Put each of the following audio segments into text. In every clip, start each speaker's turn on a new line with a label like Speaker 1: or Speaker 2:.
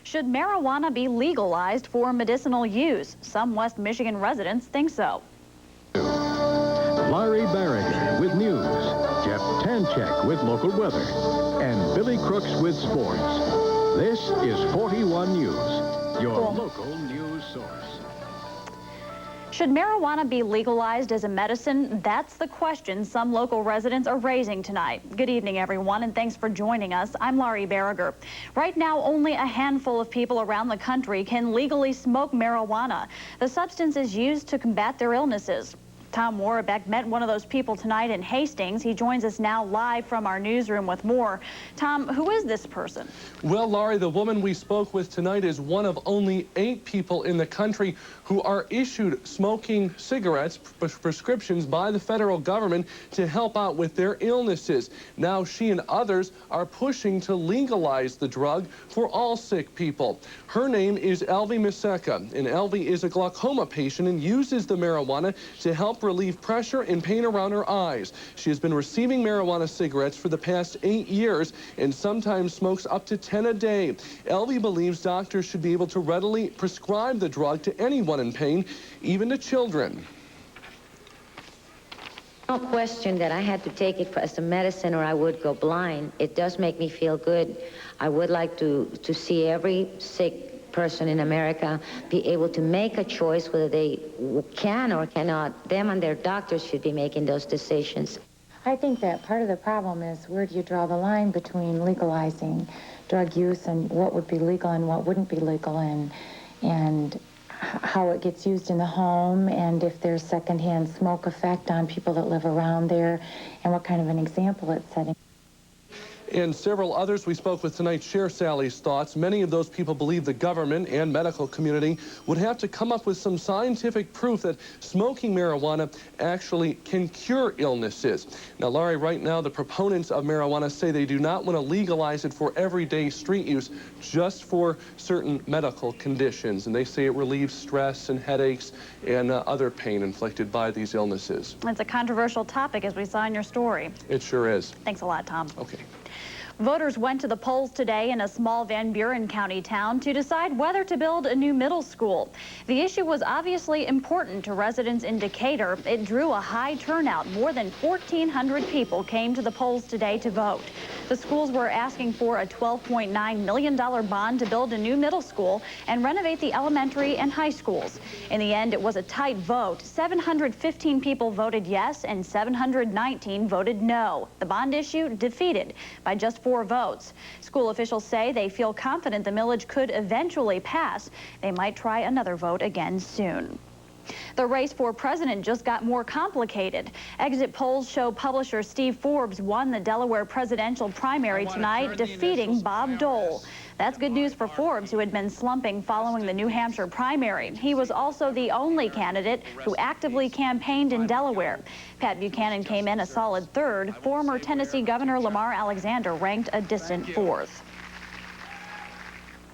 Speaker 1: Should marijuana be legalized for medicinal use? Some West Michigan residents think so.
Speaker 2: Larry Barriger with news, Jeff Tanchek with local weather, and Billy Crooks with sports. This is 41 News, your local news source.
Speaker 1: Should marijuana be legalized as a medicine? That's the question some local residents are raising tonight. Good evening, everyone, and thanks for joining us. I'm Laurie Barriger. Right now, only a handful of people around the country can legally smoke marijuana. The substance is used to combat their illnesses. Tom Warbeck met one of those people tonight in Hastings. He joins us now live from our newsroom with more. Tom, who is this person?
Speaker 3: Well, Laurie, the woman we spoke with tonight is one of only 8 people in the country who are issued smoking cigarettes prescriptions by the federal government to help out with their illnesses. Now she and others are pushing to legalize the drug for all sick people. Her name is Elvie Miseka, and Elvie is a glaucoma patient and uses the marijuana to help relieve pressure and pain around her eyes. She has been receiving marijuana cigarettes for the past 8 years and sometimes smokes up to 10 a day. Elvie believes doctors should be able to readily prescribe the drug to anyone in pain, even to children.
Speaker 4: No question that I had to take it as a medicine or I would go blind. It does make me feel good. I would like to see every sick person in America be able to make a choice whether they can or cannot. Them and their doctors should be making those decisions.
Speaker 5: I think that part of the problem is where do you draw the line between legalizing drug use and what would be legal and what wouldn't be legal, and how it gets used in the home, and if there's secondhand smoke effect on people that live around there, and what kind of an example it's setting.
Speaker 3: And several others we spoke with tonight share Sally's thoughts. Many of those people believe the government and medical community would have to come up with some scientific proof that smoking marijuana actually can cure illnesses. Now, Laurie, right now the proponents of marijuana say they do not want to legalize it for everyday street use, just for certain medical conditions. And they say it relieves stress and headaches and other pain inflicted by these illnesses.
Speaker 1: It's a controversial topic, as we saw in your story.
Speaker 3: It sure is.
Speaker 1: Thanks a lot, Tom.
Speaker 3: Okay.
Speaker 1: Voters went to the polls today in a small Van Buren County town to decide whether to build a new middle school. The issue was obviously important to residents in Decatur. It drew a high turnout. More than 1,400 people came to the polls today to vote. The schools were asking for a $12.9 million bond to build a new middle school and renovate the elementary and high schools. In the end, it was a tight vote. 715 people voted yes and 719 voted no. The bond issue defeated by just 4 votes. School officials say they feel confident the millage could eventually pass. They might try another vote again soon. The race for president just got more complicated. Exit polls show publisher Steve Forbes won the Delaware presidential primary tonight, defeating Bob Dole. That's good news for Forbes, who had been slumping following the New Hampshire primary. He was also the only candidate who actively campaigned in Delaware. Pat Buchanan came in a solid 3rd. Former Tennessee Governor Lamar Alexander ranked a distant 4th.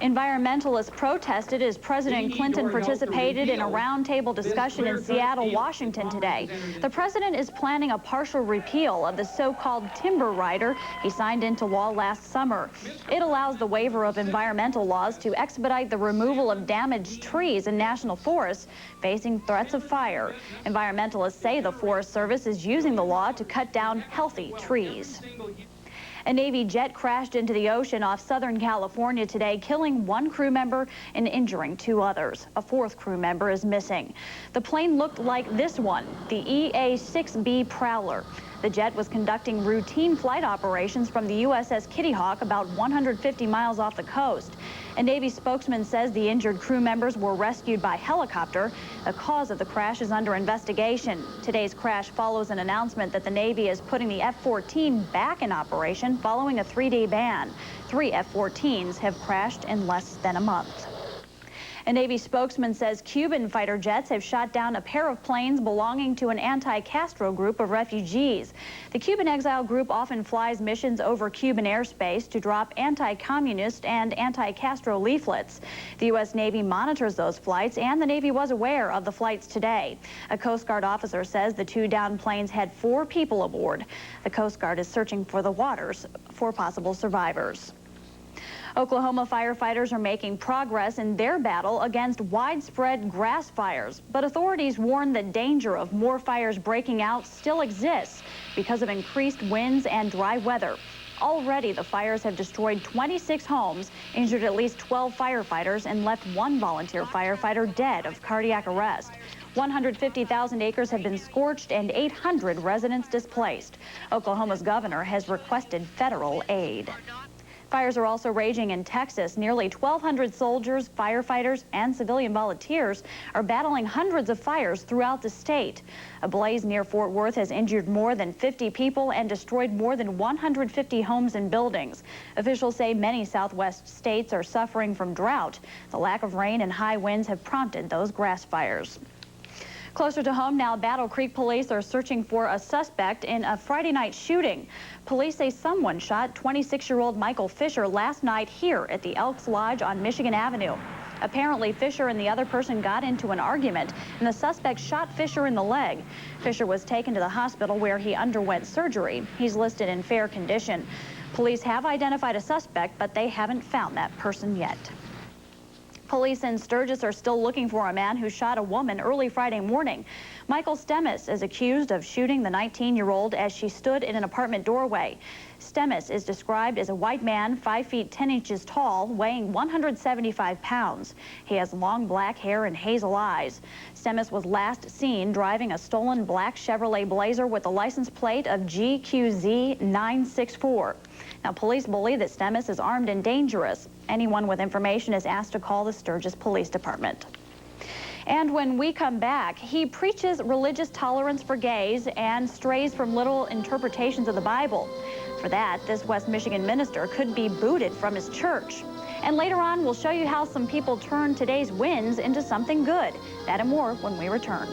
Speaker 1: Environmentalists protested as President Clinton participated in a roundtable discussion in Seattle, Washington today. The president is planning a partial repeal of the so-called timber rider he signed into law last summer. It allows the waiver of environmental laws to expedite the removal of damaged trees in national forests facing threats of fire. Environmentalists say the Forest Service is using the law to cut down healthy trees. A Navy jet crashed into the ocean off Southern California today, killing 1 crew member and injuring 2 others. A 4th crew member is missing. The plane looked like this one, the EA-6B Prowler. The jet was conducting routine flight operations from the USS Kitty Hawk about 150 miles off the coast. A Navy spokesman says the injured crew members were rescued by helicopter. The cause of the crash is under investigation. Today's crash follows an announcement that the Navy is putting the F-14 back in operation following a 3-day ban. 3 F-14s have crashed in less than a month. A Navy spokesman says Cuban fighter jets have shot down a pair of planes belonging to an anti-Castro group of refugees. The Cuban exile group often flies missions over Cuban airspace to drop anti-communist and anti-Castro leaflets. The U.S. Navy monitors those flights, and the Navy was aware of the flights today. A Coast Guard officer says the 2 downed planes had 4 people aboard. The Coast Guard is searching for the waters for possible survivors. Oklahoma firefighters are making progress in their battle against widespread grass fires, but authorities warn the danger of more fires breaking out still exists because of increased winds and dry weather. Already, the fires have destroyed 26 homes, injured at least 12 firefighters, and left one volunteer firefighter dead of cardiac arrest. 150,000 acres have been scorched and 800 residents displaced. Oklahoma's governor has requested federal aid. Fires are also raging in Texas. Nearly 1,200 soldiers, firefighters, and civilian volunteers are battling hundreds of fires throughout the state. A blaze near Fort Worth has injured more than 50 people and destroyed more than 150 homes and buildings. Officials say many Southwest states are suffering from drought. The lack of rain and high winds have prompted those grass fires. Closer to home now, Battle Creek police are searching for a suspect in a Friday night shooting. Police say someone shot 26-year-old Michael Fisher last night here at the Elks Lodge on Michigan Avenue. Apparently, Fisher and the other person got into an argument, and the suspect shot Fisher in the leg. Fisher was taken to the hospital where he underwent surgery. He's listed in fair condition. Police have identified a suspect, but they haven't found that person yet. Police in Sturgis are still looking for a man who shot a woman early Friday morning. Michael Stemmis is accused of shooting the 19-year-old as she stood in an apartment doorway. Stemmis is described as a white man, 5 feet 10 inches tall, weighing 175 pounds. He has long black hair and hazel eyes. Stemmis was last seen driving a stolen black Chevrolet Blazer with a license plate of GQZ 964. Now, police believe that Stemmis is armed and dangerous. Anyone with information is asked to call the Sturgis Police Department. And when we come back, he preaches religious tolerance for gays and strays from literal interpretations of the Bible. For that, this West Michigan minister could be booted from his church. And later on, we'll show you how some people turn today's wins into something good. That and more when we return.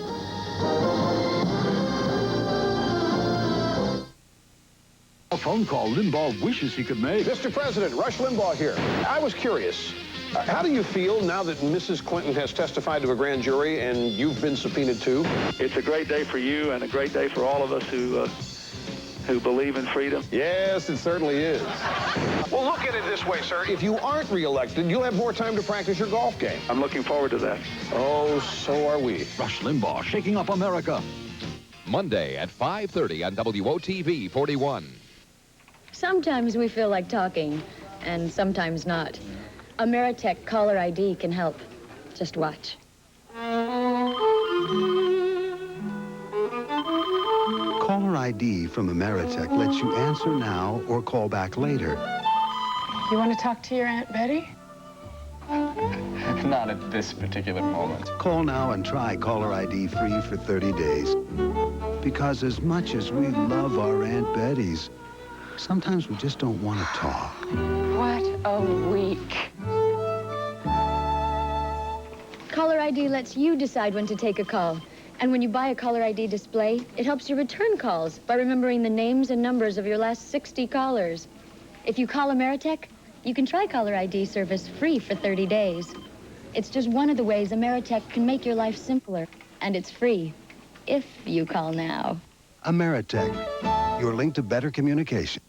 Speaker 2: A phone call Limbaugh wishes he could make.
Speaker 6: Mr. President, Rush Limbaugh here. I was curious. How do you feel now that Mrs. Clinton has testified to a grand jury and you've been subpoenaed too?
Speaker 7: It's a great day for you and a great day for all of us who believe in freedom.
Speaker 6: Yes, it certainly is. Well, look at it this way, sir. If you aren't reelected, you'll have more time to practice your golf game.
Speaker 7: I'm looking forward to that.
Speaker 6: Oh, so are we.
Speaker 2: Rush Limbaugh shaking up America.
Speaker 8: Monday at 5:30 on WOTV 41.
Speaker 9: Sometimes we feel like talking, and sometimes not. Ameritech caller ID can help. Just watch.
Speaker 10: Caller ID from Ameritech lets you answer now or call back later.
Speaker 11: You want to talk to your Aunt Betty?
Speaker 12: Not at this particular moment.
Speaker 10: Call now and try caller ID free for 30 days. Because as much as we love our Aunt Bettys, sometimes we just don't want to talk.
Speaker 11: What a week.
Speaker 9: Caller ID lets you decide when to take a call. And when you buy a caller ID display, it helps you return calls by remembering the names and numbers of your last 60 callers. If you call Ameritech, you can try caller ID service free for 30 days. It's just one of the ways Ameritech can make your life simpler. And it's free, if you call now.
Speaker 10: Ameritech, your link to better communication.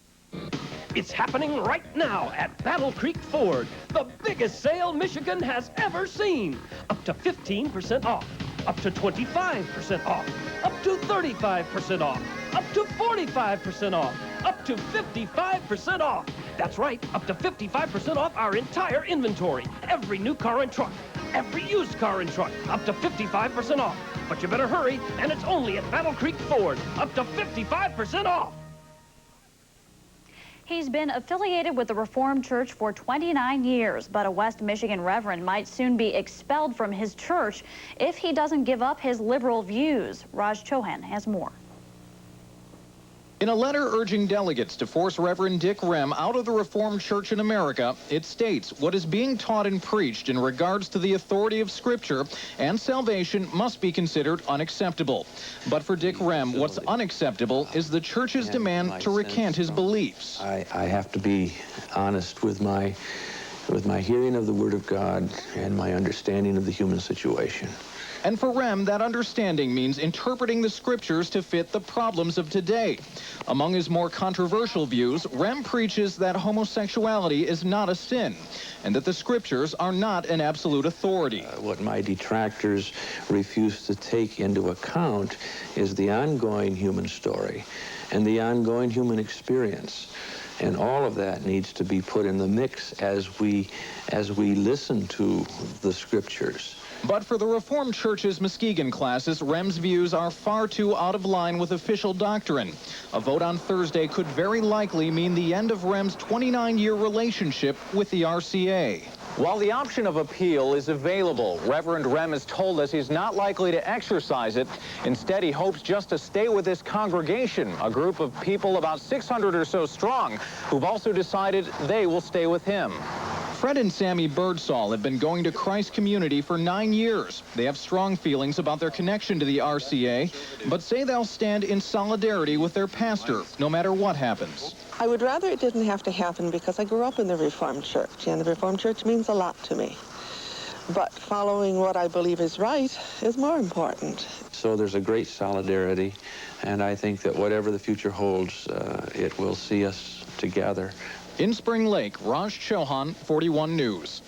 Speaker 13: It's happening right now at Battle Creek Ford, the biggest sale Michigan has ever seen. Up to 15% off, up to 25% off, up to 35% off, up to 45% off, up to 55% off. That's right, up to 55% off our entire inventory. Every new car and truck, every used car and truck, up to 55% off. But you better hurry, and it's only at Battle Creek Ford, up to 55% off.
Speaker 1: He's been affiliated with the Reformed Church for 29 years, but a West Michigan reverend might soon be expelled from his church if he doesn't give up his liberal views. Raj Chauhan has more.
Speaker 14: In a letter urging delegates to force Reverend Dick Rem out of the Reformed Church in America, it states what is being taught and preached in regards to the authority of Scripture and salvation must be considered unacceptable. But for Dick Rem, what's unacceptable is the church's demand to recant his beliefs.
Speaker 15: I have to be honest with my with my hearing of the Word of God and my understanding of the human situation.
Speaker 14: And for Rem, that understanding means interpreting the scriptures to fit the problems of today. Among his more controversial views, Rem preaches that homosexuality is not a sin, and that the scriptures are not an absolute authority.
Speaker 15: What my detractors refuse to take into account is the ongoing human story and the ongoing human experience. And all of that needs to be put in the mix as we listen to the scriptures.
Speaker 14: But for the Reformed Church's Muskegon classes, Rem's views are far too out of line with official doctrine. A vote on Thursday could very likely mean the end of Rem's 29-year relationship with the RCA.
Speaker 16: While the option of appeal is available, Reverend Rem has told us he's not likely to exercise it. Instead, he hopes just to stay with this congregation, a group of people about 600 or so strong, who've also decided they will stay with him.
Speaker 14: Fred and Sammy Birdsall have been going to Christ Community for 9 years. They have strong feelings about their connection to the RCA, but say they'll stand in solidarity with their pastor, no matter what happens.
Speaker 17: I would rather it didn't have to happen because I grew up in the Reformed Church, and the Reformed Church means a lot to me. But following what I believe is right is more important.
Speaker 15: So there's a great solidarity, and I think that whatever the future holds, it will see us together.
Speaker 14: In Spring Lake, Raj Chauhan, 41 News.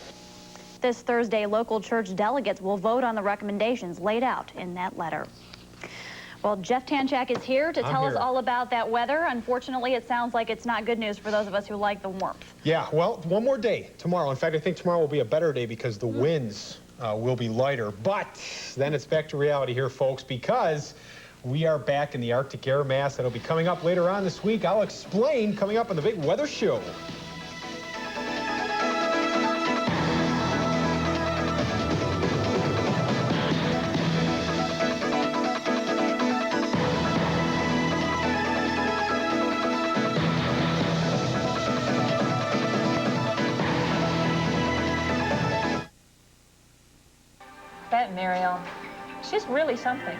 Speaker 1: This Thursday, local church delegates will vote on the recommendations laid out in that letter. Well, Jeff Tanchak is here to tell us all about that weather. Unfortunately, it sounds like it's not good news for those of us who like the warmth.
Speaker 18: Yeah, well, one more day tomorrow. In fact, I think tomorrow will be a better day because the winds will be lighter. But then it's back to reality here, folks, because we are back in the Arctic air mass. That'll be coming up later on this week. I'll explain coming up on the big weather show.
Speaker 19: That Mariel, she's really something.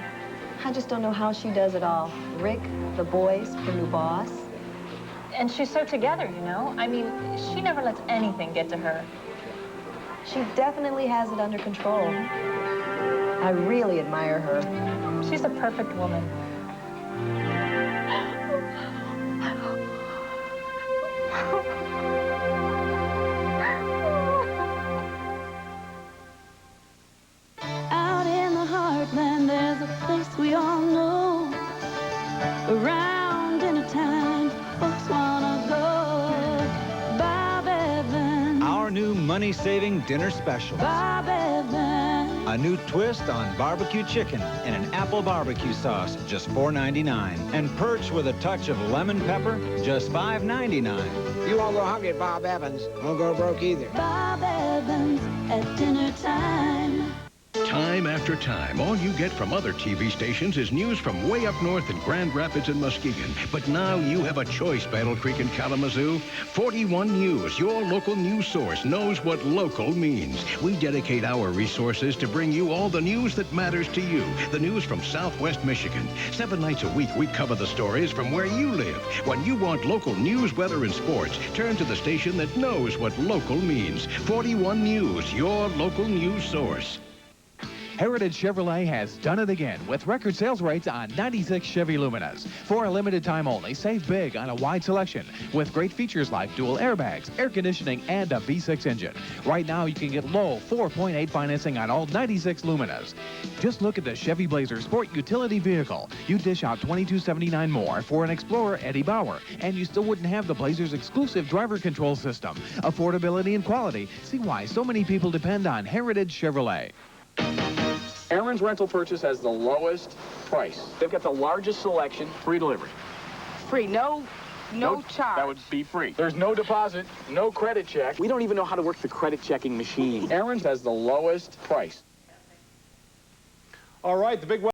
Speaker 19: I just don't know how she does it all. Rick, the boys, her new boss. And she's so together, you know? I mean, she never lets anything get to her. She definitely has it under control. I really admire her. She's a perfect woman.
Speaker 20: Out in the heartland, there's a place we all know. Around dinner time, folks wanna go. Bob Evans.
Speaker 21: Our new money-saving dinner special.
Speaker 20: Bob Evans.
Speaker 21: A new twist on barbecue chicken and an apple barbecue sauce, just $4.99. And perch with a touch of lemon pepper, just $5.99.
Speaker 22: You won't go hungry at Bob Evans. Won't go broke either.
Speaker 20: Bob Evans at dinner time.
Speaker 2: Time after time, all you get from other TV stations is news from way up north in Grand Rapids and Muskegon. But now you have a choice, Battle Creek and Kalamazoo. 41 News, your local news source, knows what local means. We dedicate our resources to bring you all the news that matters to you. The news from Southwest Michigan. 7 nights a week, we cover the stories from where you live. When you want local news, weather, and sports, turn to the station that knows what local means. 41 News, your local news source.
Speaker 23: Heritage Chevrolet has done it again with record sales rates on 96 Chevy Luminas. For a limited time only, save big on a wide selection with great features like dual airbags, air conditioning, and a V6 engine. Right now, you can get low 4.8 financing on all 96 Luminas. Just look at the Chevy Blazer Sport Utility Vehicle. You dish out $22.79 more for an Explorer Eddie Bauer, and you still wouldn't have the Blazer's exclusive driver control system. Affordability and quality. See why so many people depend on Heritage Chevrolet.
Speaker 12: Aaron's Rental Purchase has the lowest price. They've got the largest selection, free delivery.
Speaker 11: Free, no charge.
Speaker 12: That would be free. There's no deposit, no credit check. We don't even know how to work the credit checking machine. Aaron's has the lowest price.
Speaker 18: All right, the big